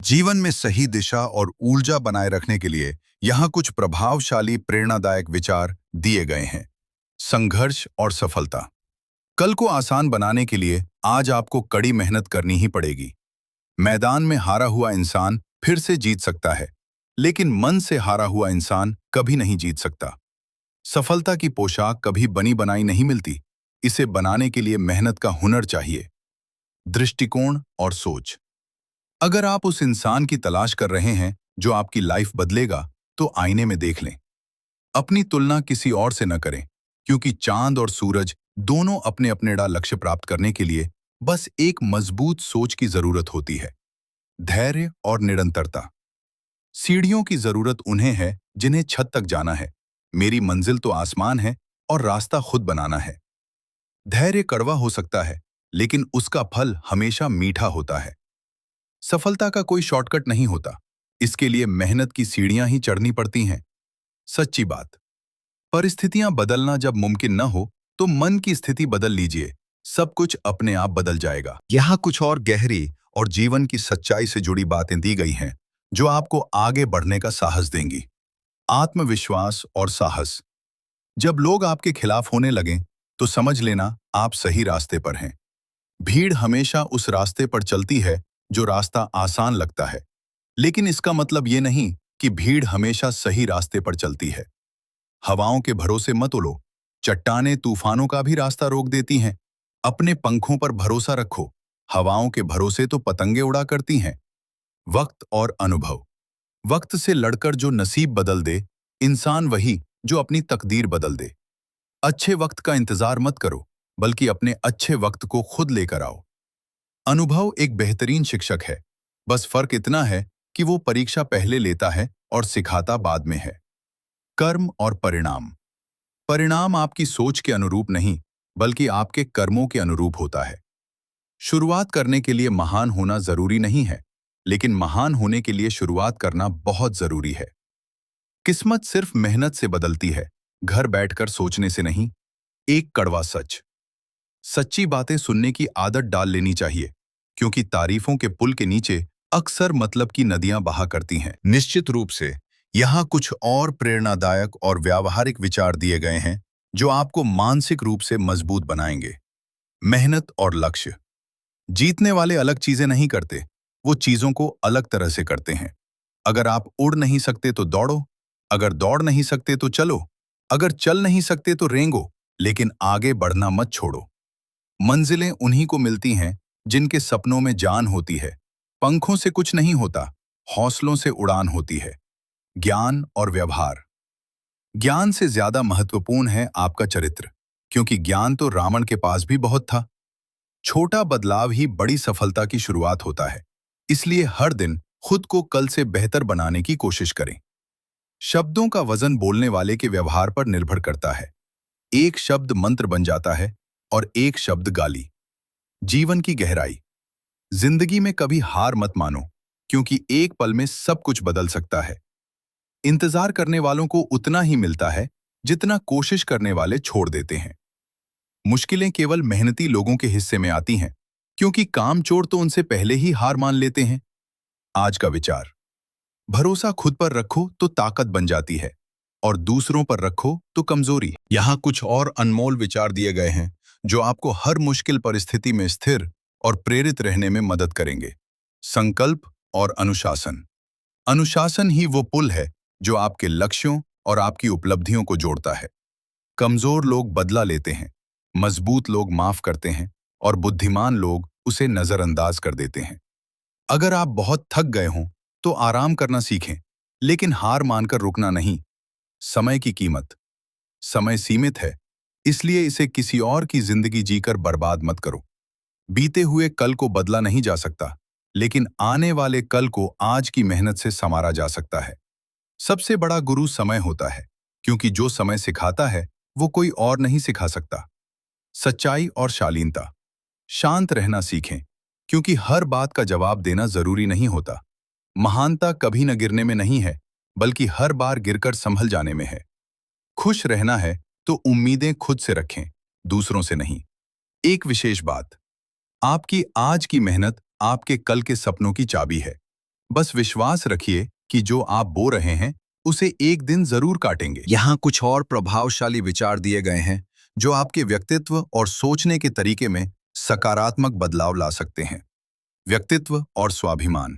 जीवन में सही दिशा और ऊर्जा बनाए रखने के लिए यहाँ कुछ प्रभावशाली प्रेरणादायक विचार दिए गए हैं। संघर्ष और सफलता। कल को आसान बनाने के लिए आज आपको कड़ी मेहनत करनी ही पड़ेगी। मैदान में हारा हुआ इंसान फिर से जीत सकता है, लेकिन मन से हारा हुआ इंसान कभी नहीं जीत सकता। सफलता की पोशाक कभी बनी बनाई नहीं मिलती, इसे बनाने के लिए मेहनत का हुनर चाहिए। दृष्टिकोण और सोच। अगर आप उस इंसान की तलाश कर रहे हैं जो आपकी लाइफ बदलेगा, तो आईने में देख लें। अपनी तुलना किसी और से न करें, क्योंकि चांद और सूरज दोनों अपने अपने लक्ष्य प्राप्त करने के लिए बस एक मजबूत सोच की जरूरत होती है। धैर्य और निरंतरता। सीढ़ियों की जरूरत उन्हें है जिन्हें छत तक जाना है। मेरी मंजिल तो आसमान है और रास्ता खुद बनाना है। धैर्य कड़वा हो सकता है, लेकिन उसका फल हमेशा मीठा होता है। सफलता का कोई शॉर्टकट नहीं होता, इसके लिए मेहनत की सीढ़ियां ही चढ़नी पड़ती हैं। सच्ची बात। परिस्थितियां बदलना जब मुमकिन न हो, तो मन की स्थिति बदल लीजिए, सब कुछ अपने आप बदल जाएगा। यहाँ कुछ और गहरी और जीवन की सच्चाई से जुड़ी बातें दी गई हैं, जो आपको आगे बढ़ने का साहस देंगी। आत्मविश्वास और साहस। जब लोग आपके खिलाफ होने लगें, तो समझ लेना आप सही रास्ते पर हैं। भीड़ हमेशा उस रास्ते पर चलती है जो रास्ता आसान लगता है, लेकिन इसका मतलब ये नहीं कि भीड़ हमेशा सही रास्ते पर चलती है। हवाओं के भरोसे मत उड़ो, चट्टानें तूफानों का भी रास्ता रोक देती हैं। अपने पंखों पर भरोसा रखो, हवाओं के भरोसे तो पतंगे उड़ा करती हैं। वक्त और अनुभव। वक्त से लड़कर जो नसीब बदल दे, इंसान वही जो अपनी तकदीर बदल दे। अच्छे वक्त का इंतजार मत करो, बल्कि अपने अच्छे वक्त को खुद लेकर आओ। अनुभव एक बेहतरीन शिक्षक है, बस फर्क इतना है कि वो परीक्षा पहले लेता है और सिखाता बाद में है। कर्म और परिणाम। परिणाम आपकी सोच के अनुरूप नहीं, बल्कि आपके कर्मों के अनुरूप होता है। शुरुआत करने के लिए महान होना जरूरी नहीं है, लेकिन महान होने के लिए शुरुआत करना बहुत जरूरी है। किस्मत सिर्फ मेहनत से बदलती है, घर बैठकर सोचने से नहीं। एक कड़वा सच। सच्ची बातें सुनने की आदत डाल लेनी चाहिए, क्योंकि तारीफों के पुल के नीचे अक्सर मतलब की नदियां बहा करती हैं। निश्चित रूप से यहाँ कुछ और प्रेरणादायक और व्यावहारिक विचार दिए गए हैं, जो आपको मानसिक रूप से मजबूत बनाएंगे। मेहनत और लक्ष्य। जीतने वाले अलग चीजें नहीं करते, वो चीजों को अलग तरह से करते हैं। अगर आप उड़ नहीं सकते तो दौड़ो, अगर दौड़ नहीं सकते तो चलो, अगर चल नहीं सकते तो रेंगो, लेकिन आगे बढ़ना मत छोड़ो। मंजिलें उन्हीं को मिलती हैं जिनके सपनों में जान होती है। पंखों से कुछ नहीं होता, हौसलों से उड़ान होती है। ज्ञान और व्यवहार। ज्ञान से ज्यादा महत्वपूर्ण है आपका चरित्र, क्योंकि ज्ञान तो रावण के पास भी बहुत था। छोटा बदलाव ही बड़ी सफलता की शुरुआत होता है, इसलिए हर दिन खुद को कल से बेहतर बनाने की कोशिश करें। शब्दों का वजन बोलने वाले के व्यवहार पर निर्भर करता है। एक शब्द मंत्र बन जाता है और एक शब्द गाली। जीवन की गहराई। जिंदगी में कभी हार मत मानो, क्योंकि एक पल में सब कुछ बदल सकता है। इंतजार करने वालों को उतना ही मिलता है जितना कोशिश करने वाले छोड़ देते हैं। मुश्किलें केवल मेहनती लोगों के हिस्से में आती हैं, क्योंकि कामचोर तो उनसे पहले ही हार मान लेते हैं। आज का विचार। भरोसा खुद पर रखो तो ताकत बन जाती है, और दूसरों पर रखो तो कमजोरी। यहाँ कुछ और अनमोल विचार दिए गए हैं, जो आपको हर मुश्किल परिस्थिति में स्थिर और प्रेरित रहने में मदद करेंगे। संकल्प और अनुशासन। अनुशासन ही वो पुल है जो आपके लक्ष्यों और आपकी उपलब्धियों को जोड़ता है। कमजोर लोग बदला लेते हैं, मजबूत लोग माफ करते हैं, और बुद्धिमान लोग उसे नजरअंदाज कर देते हैं। अगर आप बहुत थक गए हों, तो आराम करना सीखें, लेकिन हार मानकर रुकना नहीं। समय की कीमत। समय सीमित है, इसलिए इसे किसी और की जिंदगी जीकर बर्बाद मत करो। बीते हुए कल को बदला नहीं जा सकता, लेकिन आने वाले कल को आज की मेहनत से संवारा जा सकता है। सबसे बड़ा गुरु समय होता है, क्योंकि जो समय सिखाता है वो कोई और नहीं सिखा सकता। सच्चाई और शालीनता। शांत रहना सीखें, क्योंकि हर बात का जवाब देना जरूरी नहीं होता। महानता कभी न गिरने में नहीं है, बल्कि हर बार गिरकर संभल जाने में है। खुश रहना है तो उम्मीदें खुद से रखें, दूसरों से नहीं। एक विशेष बात, आपकी आज की मेहनत आपके कल के सपनों की चाबी है। बस विश्वास रखिए कि जो आप बो रहे हैं उसे एक दिन जरूर काटेंगे। यहाँ कुछ और प्रभावशाली विचार दिए गए हैं जो आपके व्यक्तित्व और सोचने के तरीके में सकारात्मक बदलाव ला सकते हैं। व्यक्तित्व और स्वाभिमान।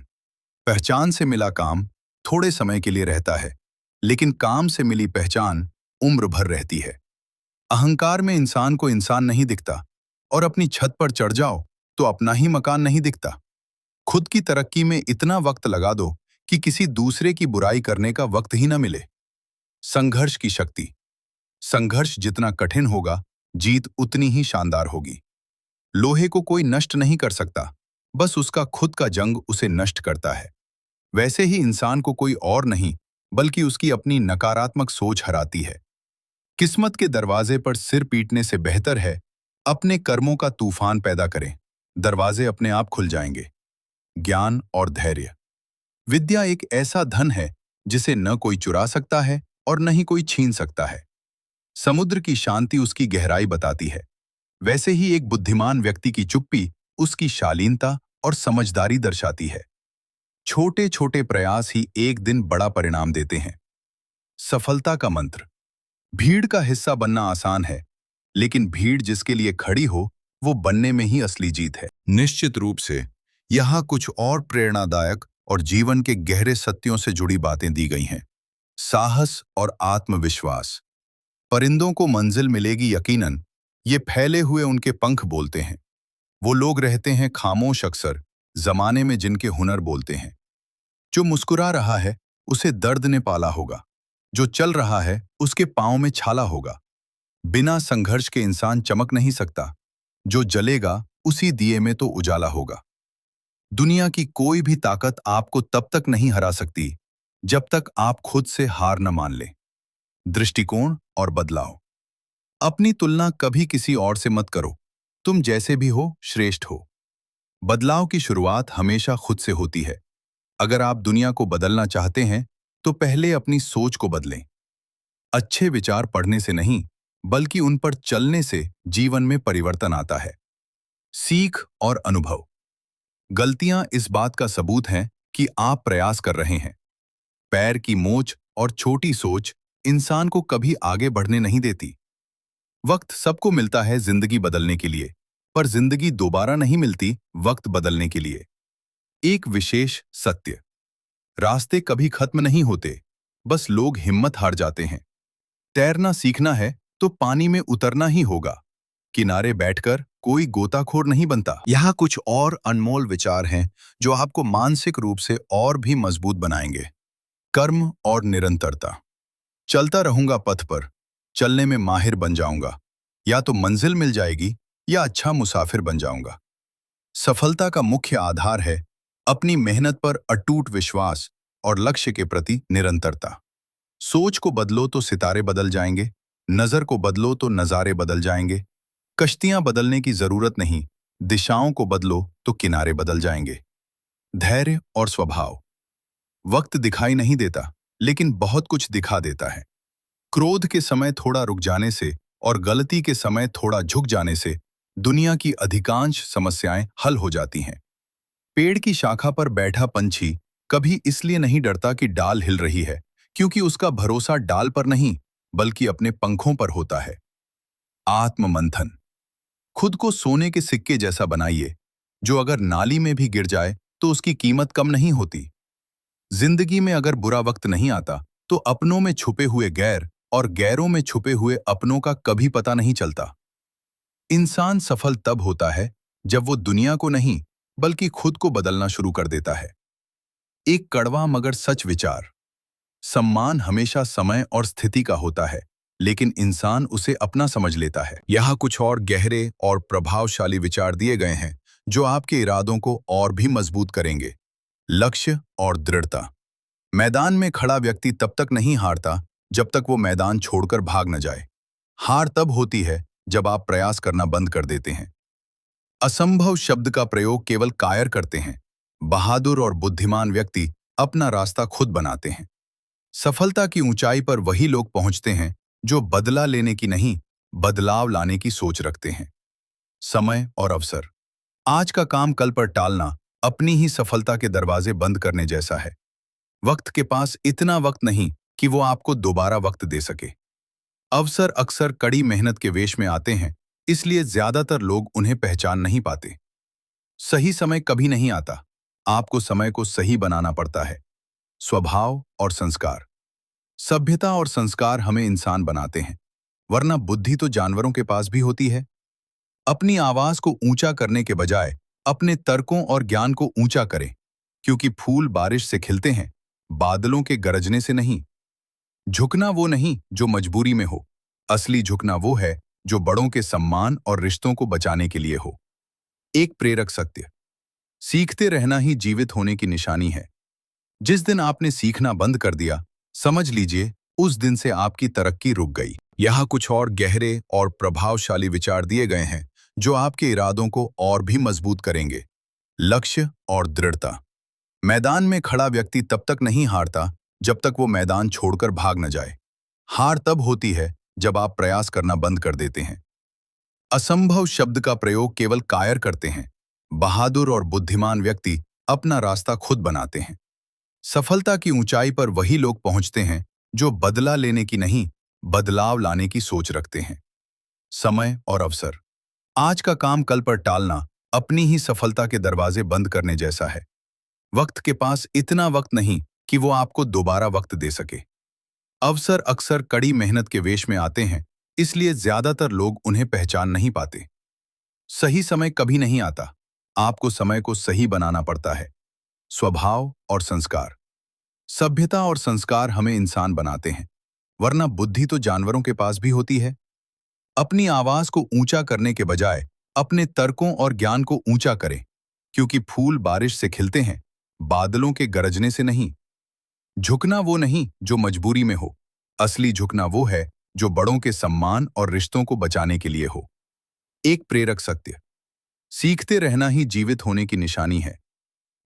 पहचान से मिला काम थोड़े समय के लिए रहता है, लेकिन काम से मिली पहचान उम्र भर रहती है। अहंकार में इंसान को इंसान नहीं दिखता, और अपनी छत पर चढ़ जाओ तो अपना ही मकान नहीं दिखता। खुद की तरक्की में इतना वक्त लगा दो कि किसी दूसरे की बुराई करने का वक्त ही न मिले। संघर्ष की शक्ति। संघर्ष जितना कठिन होगा, जीत उतनी ही शानदार होगी। लोहे को कोई नष्ट नहीं कर सकता, बस उसका खुद का जंग उसे नष्ट करता है। वैसे ही इंसान को कोई और नहीं, बल्कि उसकी अपनी नकारात्मक सोच हराती है। किस्मत के दरवाजे पर सिर पीटने से बेहतर है अपने कर्मों का तूफान पैदा करें। दरवाजे अपने आप खुल जाएंगे। ज्ञान और धैर्य। विद्या एक ऐसा धन है जिसे न कोई चुरा सकता है और न ही कोई छीन सकता है। समुद्र की शांति उसकी गहराई बताती है, वैसे ही एक बुद्धिमान व्यक्ति की चुप्पी उसकी शालीनता और समझदारी दर्शाती है। छोटे छोटे प्रयास ही एक दिन बड़ा परिणाम देते हैं। सफलता का मंत्र। भीड़ का हिस्सा बनना आसान है, लेकिन भीड़ जिसके लिए खड़ी हो वो बनने में ही असली जीत है। निश्चित रूप से यहाँ कुछ और प्रेरणादायक और जीवन के गहरे सत्यों से जुड़ी बातें दी गई हैं। साहस और आत्मविश्वास। परिंदों को मंजिल मिलेगी यकीनन, ये फैले हुए उनके पंख बोलते हैं। वो लोग रहते हैं खामोश अक्सर, जमाने में जिनके हुनर बोलते हैं। जो मुस्कुरा रहा है उसे दर्द ने पाला होगा, जो चल रहा है उसके पांव में छाला होगा। बिना संघर्ष के इंसान चमक नहीं सकता, जो जलेगा उसी दिए में तो उजाला होगा। दुनिया की कोई भी ताकत आपको तब तक नहीं हरा सकती जब तक आप खुद से हार न मान लें। दृष्टिकोण और बदलाव। अपनी तुलना कभी किसी और से मत करो, तुम जैसे भी हो श्रेष्ठ हो। बदलाव की शुरुआत हमेशा खुद से होती है। अगर आप दुनिया को बदलना चाहते हैं तो पहले अपनी सोच को बदलें। अच्छे विचार पढ़ने से नहीं, बल्कि उन पर चलने से जीवन में परिवर्तन आता है। सीख और अनुभव। गलतियां इस बात का सबूत हैं कि आप प्रयास कर रहे हैं। पैर की मोच और छोटी सोच इंसान को कभी आगे बढ़ने नहीं देती। वक्त सबको मिलता है जिंदगी बदलने के लिए, पर जिंदगी दोबारा नहीं मिलती वक्त बदलने के लिए। एक विशेष सत्य। रास्ते कभी खत्म नहीं होते, बस लोग हिम्मत हार जाते हैं। तैरना सीखना है तो पानी में उतरना ही होगा। किनारे बैठकर कोई गोताखोर नहीं बनता। यहाँ कुछ और अनमोल विचार हैं जो आपको मानसिक रूप से और भी मजबूत बनाएंगे। कर्म और निरंतरता। चलता रहूंगा पथ पर, चलने में माहिर बन जाऊंगा। या तो मंजिल मिल जाएगी या अच्छा मुसाफिर बन जाऊंगा। सफलता का मुख्य आधार है अपनी मेहनत पर अटूट विश्वास और लक्ष्य के प्रति निरंतरता। सोच को बदलो तो सितारे बदल जाएंगे, नजर को बदलो तो नजारे बदल जाएंगे। कश्तियां बदलने की जरूरत नहीं, दिशाओं को बदलो तो किनारे बदल जाएंगे। धैर्य और स्वभाव। वक्त दिखाई नहीं देता, लेकिन बहुत कुछ दिखा देता है। क्रोध के समय थोड़ा रुक जाने से और गलती के समय थोड़ा झुक जाने से दुनिया की अधिकांश समस्याएं हल हो जाती हैं। पेड़ की शाखा पर बैठा पंछी कभी इसलिए नहीं डरता कि डाल हिल रही है, क्योंकि उसका भरोसा डाल पर नहीं, बल्कि अपने पंखों पर होता है। आत्ममंथन। खुद को सोने के सिक्के जैसा बनाइए, जो अगर नाली में भी गिर जाए तो उसकी कीमत कम नहीं होती। जिंदगी में अगर बुरा वक्त नहीं आता तो अपनों में छुपे हुए गैर और गैरों में छुपे हुए अपनों का कभी पता नहीं चलता। इंसान सफल तब होता है जब वो दुनिया को नहीं, बल्कि खुद को बदलना शुरू कर देता है। एक कड़वा मगर सच विचार। सम्मान हमेशा समय और स्थिति का होता है, लेकिन इंसान उसे अपना समझ लेता है। यहाँ कुछ और गहरे और प्रभावशाली विचार दिए गए हैं जो आपके इरादों को और भी मजबूत करेंगे। लक्ष्य और दृढ़ता। मैदान में खड़ा व्यक्ति तब तक नहीं हारता जब तक वो मैदान छोड़कर भाग न जाए। हार तब होती है जब आप प्रयास करना बंद कर देते हैं। असंभव शब्द का प्रयोग केवल कायर करते हैं। बहादुर और बुद्धिमान व्यक्ति अपना रास्ता खुद बनाते हैं। सफलता की ऊंचाई पर वही लोग पहुंचते हैं जो बदला लेने की नहीं, बदलाव लाने की सोच रखते हैं। समय और अवसर। आज का काम कल पर टालना अपनी ही सफलता के दरवाजे बंद करने जैसा है। वक्त के पास इतना वक्त नहीं कि वो आपको दोबारा वक्त दे सके। अवसर अक्सर कड़ी मेहनत के वेश में आते हैं, इसलिए ज्यादातर लोग उन्हें पहचान नहीं पाते। सही समय कभी नहीं आता, आपको समय को सही बनाना पड़ता है। स्वभाव और संस्कार। सभ्यता और संस्कार हमें इंसान बनाते हैं, वरना बुद्धि तो जानवरों के पास भी होती है। अपनी आवाज को ऊंचा करने के बजाय अपने तर्कों और ज्ञान को ऊंचा करें, क्योंकि फूल बारिश से खिलते हैं, बादलों के गरजने से नहीं। झुकना वो नहीं जो मजबूरी में हो, असली झुकना वो है जो बड़ों के सम्मान और रिश्तों को बचाने के लिए हो। एक प्रेरक सत्य। सीखते रहना ही जीवित होने की निशानी है। जिस दिन आपने सीखना बंद कर दिया, समझ लीजिए उस दिन से आपकी तरक्की रुक गई। यहाँ कुछ और गहरे और प्रभावशाली विचार दिए गए हैं जो आपके इरादों को और भी मजबूत करेंगे। लक्ष्य और दृढ़ता। मैदान में खड़ा व्यक्ति तब तक नहीं हारता जब तक वो मैदान छोड़कर भाग न जाए। हार तब होती है जब आप प्रयास करना बंद कर देते हैं। असंभव शब्द का प्रयोग केवल कायर करते हैं। बहादुर और बुद्धिमान व्यक्ति अपना रास्ता खुद बनाते हैं। सफलता की ऊंचाई पर वही लोग पहुंचते हैं जो बदला लेने की नहीं, बदलाव लाने की सोच रखते हैं। समय और अवसर। आज का काम कल पर टालना अपनी ही सफलता के दरवाजे बंद करने जैसा है। वक्त के पास इतना वक्त नहीं कि वो आपको दोबारा वक्त दे सके। अवसर अक्सर कड़ी मेहनत के वेश में आते हैं, इसलिए ज्यादातर लोग उन्हें पहचान नहीं पाते। सही समय कभी नहीं आता, आपको समय को सही बनाना पड़ता है। स्वभाव और संस्कार। सभ्यता और संस्कार हमें इंसान बनाते हैं, वरना बुद्धि तो जानवरों के पास भी होती है। अपनी आवाज को ऊंचा करने के बजाय अपने तर्कों और ज्ञान को ऊंचा करें, क्योंकि फूल बारिश से खिलते हैं, बादलों के गरजने से नहीं। झुकना वो नहीं जो मजबूरी में हो, असली झुकना वो है जो बड़ों के सम्मान और रिश्तों को बचाने के लिए हो। एक प्रेरक सत्य। सीखते रहना ही जीवित होने की निशानी है।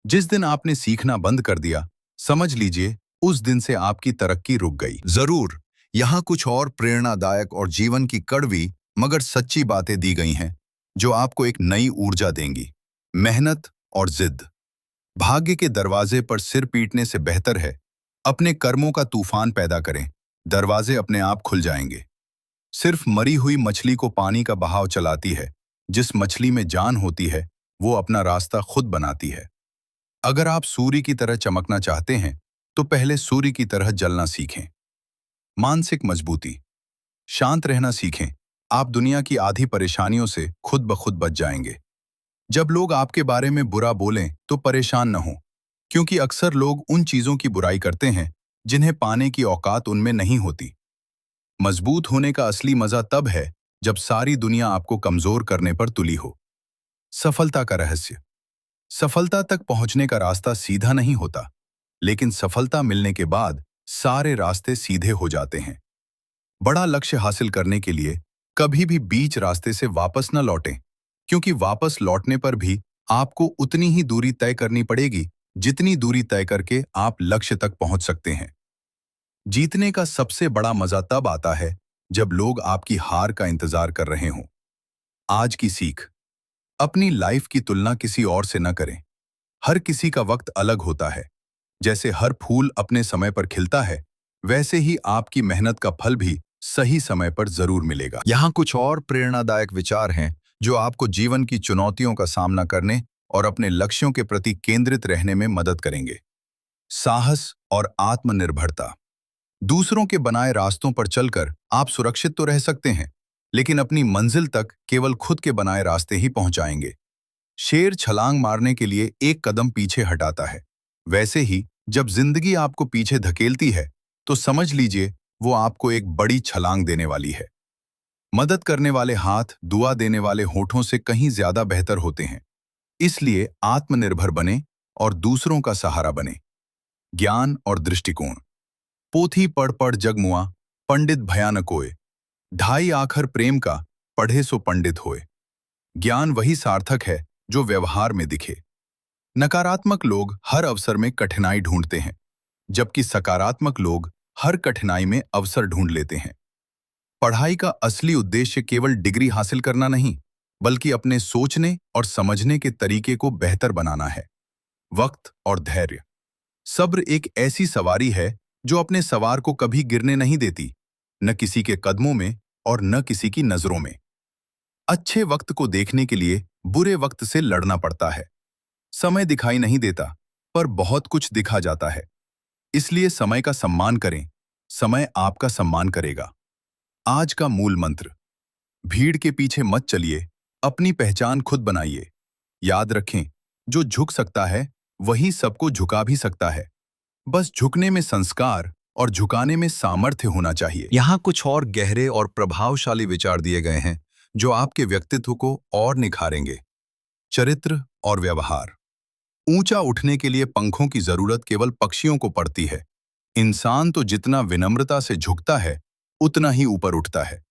जिस दिन आपने सीखना बंद कर दिया, समझ लीजिए उस दिन से आपकी तरक्की रुक गई। जरूर यहाँ कुछ और प्रेरणादायक और जीवन की कड़वी मगर सच्ची बातें दी गई हैं जो आपको एक नई ऊर्जा देंगी। मेहनत और जिद। भाग्य के दरवाजे पर सिर पीटने से बेहतर है अपने कर्मों का तूफान पैदा करें, दरवाजे अपने आप खुल जाएंगे। सिर्फ मरी हुई मछली को पानी का बहाव चलाती है, जिस मछली में जान होती है वो अपना रास्ता खुद बनाती है। अगर आप सूर्य की तरह चमकना चाहते हैं तो पहले सूर्य की तरह जलना सीखें। मानसिक मजबूती। शांत रहना सीखें, आप दुनिया की आधी परेशानियों से खुद ब खुद बच जाएंगे। जब लोग आपके बारे में बुरा बोलें तो परेशान न हो, क्योंकि अक्सर लोग उन चीजों की बुराई करते हैं जिन्हें पाने की औकात उनमें नहीं होती। मजबूत होने का असली मजा तब है जब सारी दुनिया आपको कमजोर करने पर तुली हो। सफलता का रहस्य। सफलता तक पहुंचने का रास्ता सीधा नहीं होता, लेकिन सफलता मिलने के बाद सारे रास्ते सीधे हो जाते हैं। बड़ा लक्ष्य हासिल करने के लिए कभी भी बीच रास्ते से वापस न लौटें, क्योंकि वापस लौटने पर भी आपको उतनी ही दूरी तय करनी पड़ेगी जितनी दूरी तय करके आप लक्ष्य तक पहुंच सकते हैं। जीतने का सबसे बड़ा मजा तब आता है जब लोग आपकी हार का इंतजार कर रहे हों। आज की सीख। अपनी लाइफ की तुलना किसी और से न करें। हर किसी का वक्त अलग होता है। जैसे हर फूल अपने समय पर खिलता है, वैसे ही आपकी मेहनत का फल भी सही समय पर जरूर मिलेगा। यहाँ कुछ और प्रेरणादायक विचार हैं जो आपको जीवन की चुनौतियों का सामना करने और अपने लक्ष्यों के प्रति केंद्रित रहने में मदद करेंगे। साहस और आत्मनिर्भरता। दूसरों के बनाए रास्तों पर चलकर आप सुरक्षित तो रह सकते हैं, लेकिन अपनी मंजिल तक केवल खुद के बनाए रास्ते ही पहुंचाएंगे। शेर छलांग मारने के लिए एक कदम पीछे हटाता है, वैसे ही जब जिंदगी आपको पीछे धकेलती है तो समझ लीजिए वो आपको एक बड़ी छलांग देने वाली है। मदद करने वाले हाथ दुआ देने वाले होठों से कहीं ज्यादा बेहतर होते हैं, इसलिए आत्मनिर्भर बने और दूसरों का सहारा बने। ज्ञान और दृष्टिकोण। पोथी पढ़ पढ़ जगमुआ, पंडित भयानक होए। ढाई आखर प्रेम का, पढ़े सो पंडित होए। ज्ञान वही सार्थक है जो व्यवहार में दिखे। नकारात्मक लोग हर अवसर में कठिनाई ढूंढते हैं, जबकि सकारात्मक लोग हर कठिनाई में अवसर ढूंढ लेते हैं। पढ़ाई का असली उद्देश्य केवल डिग्री हासिल करना नहीं, बल्कि अपने सोचने और समझने के तरीके को बेहतर बनाना है। वक्त और धैर्य। सब्र एक ऐसी सवारी है जो अपने सवार को कभी गिरने नहीं देती, न किसी के कदमों में और न किसी की नजरों में। अच्छे वक्त को देखने के लिए बुरे वक्त से लड़ना पड़ता है। समय दिखाई नहीं देता, पर बहुत कुछ दिखा जाता है। इसलिए समय का सम्मान करें, समय आपका सम्मान करेगा। आज का मूल मंत्र: भीड़ के पीछे मत चलिए, अपनी पहचान खुद बनाइए। याद रखें, जो झुक सकता है वही सबको झुका भी सकता है। बस झुकने में संस्कार और झुकाने में सामर्थ्य होना चाहिए। यहाँ कुछ और गहरे और प्रभावशाली विचार दिए गए हैं जो आपके व्यक्तित्व को और निखारेंगे। चरित्र और व्यवहार। ऊंचा उठने के लिए पंखों की जरूरत केवल पक्षियों को पड़ती है। इंसान तो जितना विनम्रता से झुकता है, उतना ही ऊपर उठता है।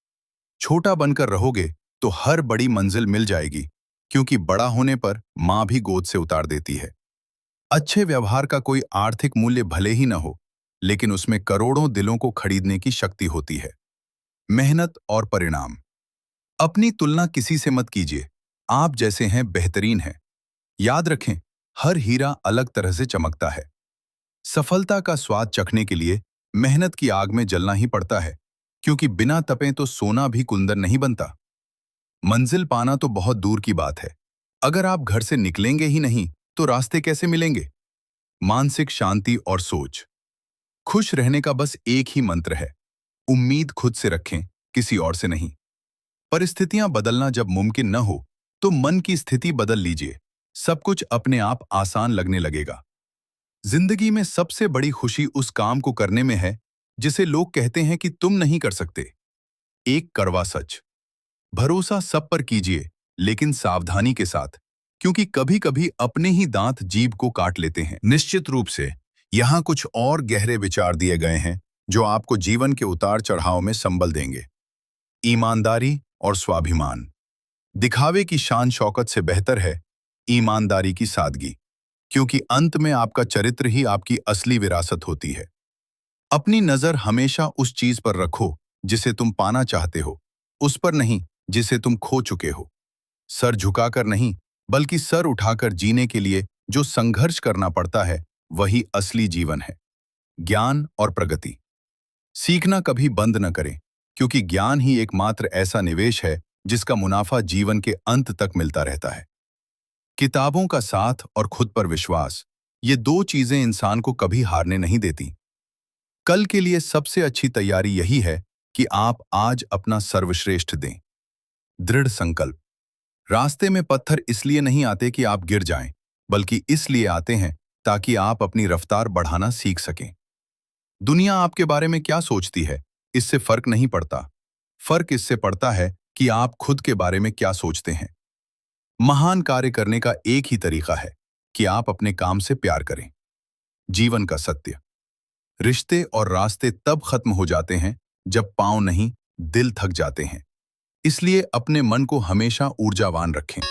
छोटा बनकर रहोगे तो हर बड़ी मंजिल मिल जाएगी, क्योंकि बड़ा होने पर मां भी गोद से उतार देती है। अच्छे व्यवहार का कोई आर्थिक मूल्य भले ही न हो, लेकिन उसमें करोड़ों दिलों को खरीदने की शक्ति होती है। मेहनत और परिणाम। अपनी तुलना किसी से मत कीजिए। आप जैसे हैं बेहतरीन हैं। याद रखें, हर हीरा अलग तरह से चमकता है। सफलता का स्वाद चखने के लिए मेहनत की आग में जलना ही पड़ता है, क्योंकि बिना तपे तो सोना भी कुंदन नहीं बनता। मंजिल पाना तो बहुत दूर की बात है। अगर आप घर से निकलेंगे ही नहीं तो रास्ते कैसे मिलेंगे? मानसिक शांति और सोच। खुश रहने का बस एक ही मंत्र है: उम्मीद खुद से रखें, किसी और से नहीं। परिस्थितियां बदलना जब मुमकिन न हो तो मन की स्थिति बदल लीजिए। सब कुछ अपने आप आसान लगने लगेगा। जिंदगी में सबसे बड़ी खुशी उस काम को करने में है जिसे लोग कहते हैं कि तुम नहीं कर सकते। एक कड़वा सच। भरोसा सब पर कीजिए, लेकिन सावधानी के साथ, क्योंकि कभी कभी अपने ही दांत जीभ को काट लेते हैं। निश्चित रूप से यहाँ कुछ और गहरे विचार दिए गए हैं जो आपको जीवन के उतार चढ़ाव में संबल देंगे। ईमानदारी और स्वाभिमान। दिखावे की शान शौकत से बेहतर है ईमानदारी की सादगी, क्योंकि अंत में आपका चरित्र ही आपकी असली विरासत होती है। अपनी नजर हमेशा उस चीज पर रखो जिसे तुम पाना चाहते हो, उस पर नहीं जिसे तुम खो चुके हो। सर झुकाकर नहीं, बल्कि सर उठाकर जीने के लिए जो संघर्ष करना पड़ता है, वही असली जीवन है। ज्ञान और प्रगति। सीखना कभी बंद न करें, क्योंकि ज्ञान ही एकमात्र ऐसा निवेश है जिसका मुनाफा जीवन के अंत तक मिलता रहता है। किताबों का साथ और खुद पर विश्वास, ये दो चीजें इंसान को कभी हारने नहीं देती। कल के लिए सबसे अच्छी तैयारी यही है कि आप आज अपना सर्वश्रेष्ठ दें। दृढ़ संकल्प। रास्ते में पत्थर इसलिए नहीं आते कि आप गिर जाएं, बल्कि इसलिए आते हैं ताकि आप अपनी रफ्तार बढ़ाना सीख सकें। दुनिया आपके बारे में क्या सोचती है, इससे फर्क नहीं पड़ता। फर्क इससे पड़ता है कि आप खुद के बारे में क्या सोचते हैं। महान कार्य करने का एक ही तरीका है कि आप अपने काम से प्यार करें। जीवन का सत्य। रिश्ते और रास्ते तब खत्म हो जाते हैं जब पांव नहीं, दिल थक जाते हैं। इसलिए अपने मन को हमेशा ऊर्जावान रखें।